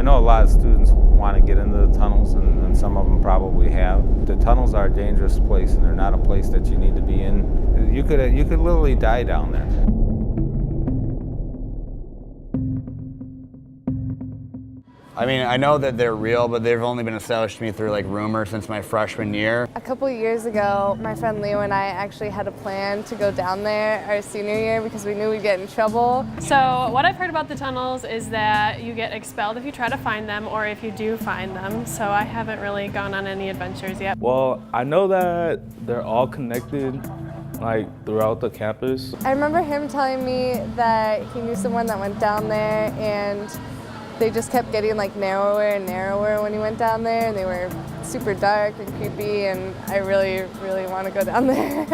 I know a lot of students want to get into the tunnels, and some of them probably have. The tunnels are a dangerous place, and they're not a place that you need to be in. You could literally die down there. I mean, I know that they're real, but they've only been established to me through like rumor since my freshman year. A couple years ago, my friend Leo and I actually had a plan to go down there our senior year because we knew we'd get in trouble. So what I've heard about the tunnels is that you get expelled if you try to find them or if you do find them. So I haven't really gone on any adventures yet. Well, I know that they're all connected, like throughout the campus. I remember him telling me that he knew someone that went down there, and they just kept getting like narrower and narrower when he went down there, and they were super dark and creepy, and I really, really want to go down there.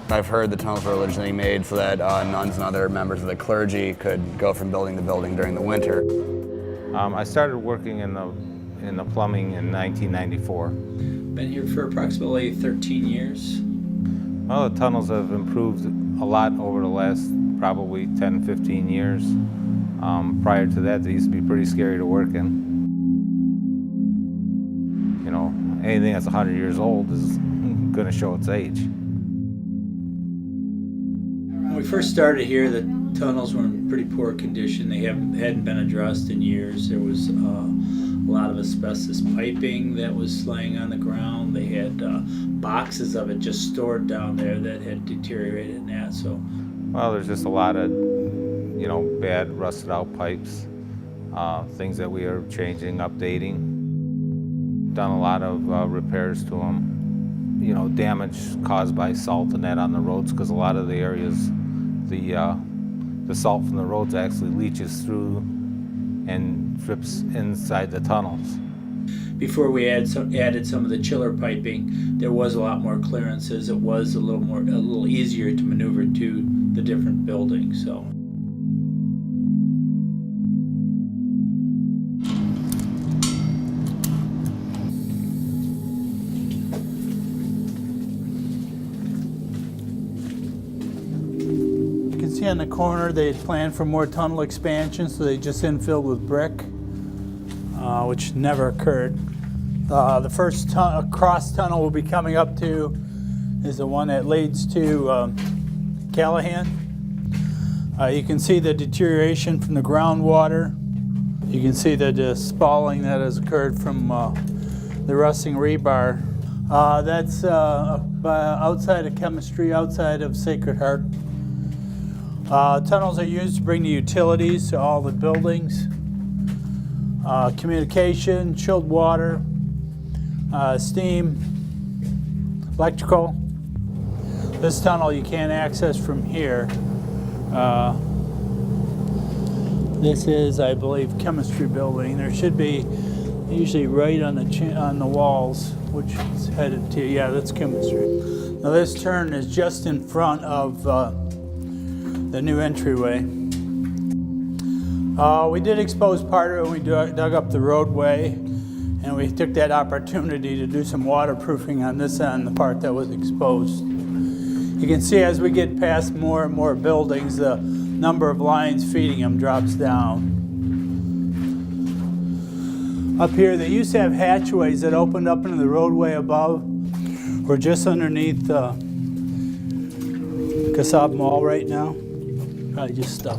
I've heard the tunnels were originally made so that nuns and other members of the clergy could go from building to building during the winter. I started working in the plumbing in 1994. Been here for approximately 13 years. Well, the tunnels have improved a lot over the last probably 10, 15 years. Prior to that, they used to be pretty scary to work in. You know, anything that's 100 years old is going to show its age. When we first started here, the tunnels were in pretty poor condition. They hadn't been addressed in years. There was a lot of asbestos piping that was laying on the ground. They had boxes of it just stored down there that had deteriorated in that. So, well, there's just a lot of, you know, bad rusted out pipes, things that we are changing, updating. Done a lot of repairs to them. You know, damage caused by salt and that on the roads, because a lot of the areas, the salt from the roads actually leaches through and drips inside the tunnels. before we added some of the chiller piping, there was a lot more clearances. It was a little easier to maneuver to the different buildings. So. You can see on the corner they had planned for more tunnel expansion, so they just infilled with brick, which never occurred. The first cross tunnel we'll be coming up to is the one that leads to Callahan. You can see the deterioration from the groundwater. You can see the spalling that has occurred from the rusting rebar. That's outside of chemistry, outside of Sacred Heart. Tunnels are used to bring the utilities to all the buildings. Communication, chilled water, steam, electrical. This tunnel you can't access from here. This is, I believe, chemistry building. There should be usually right on the walls, which is headed to, yeah, that's chemistry. Now this turn is just in front of the new entryway. We did expose part of it when we dug up the roadway, and we took that opportunity to do some waterproofing on this end, the part that was exposed. You can see as we get past more and more buildings, the number of lines feeding them drops down. Up here, they used to have hatchways that opened up into the roadway above. We're just underneath Kasab Mall right now. Probably just stuck.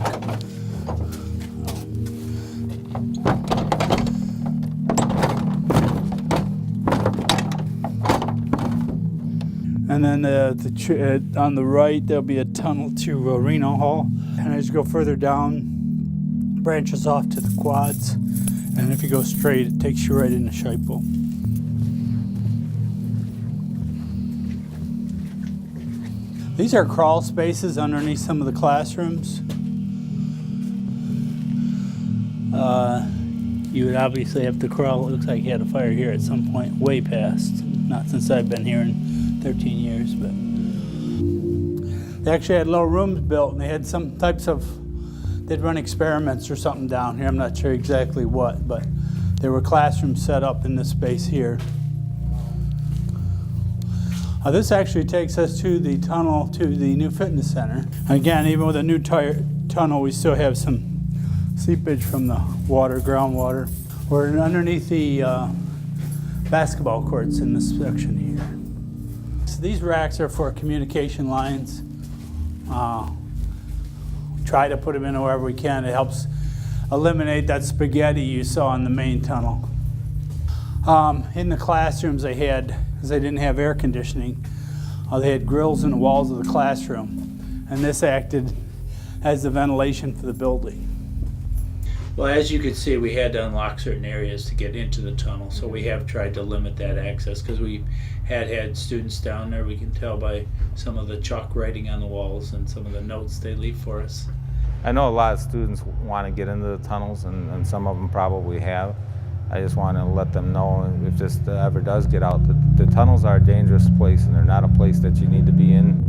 And then on the right, there'll be a tunnel to Reno Hall. And as you go further down, branches off to the quads. And if you go straight, it takes you right into Scheipel. These are crawl spaces underneath some of the classrooms. You would obviously have to crawl. It looks like you had a fire here at some point, way past. Not since I've been here in 13 years, but they actually had little rooms built, and they had some types of, they'd run experiments or something down here. I'm not sure exactly what, but there were classrooms set up in this space here. This actually takes us to the tunnel to the new fitness center. Again, even with a new tunnel, we still have some seepage from the water, groundwater. We're underneath the basketball courts in this section here. So these racks are for communication lines. Try to put them in wherever we can. It helps eliminate that spaghetti you saw in the main tunnel. In the classrooms they had, because they didn't have air conditioning, they had grills in the walls of the classroom, and this acted as the ventilation for the building. Well, as you can see, we had to unlock certain areas to get into the tunnel, so we have tried to limit that access because we had students down there. We can tell by some of the chalk writing on the walls and some of the notes they leave for us. I know a lot of students want to get into the tunnels, and some of them probably have. I just want to let them know, if this ever does get out, that the tunnels are a dangerous place and they're not a place that you need to be in.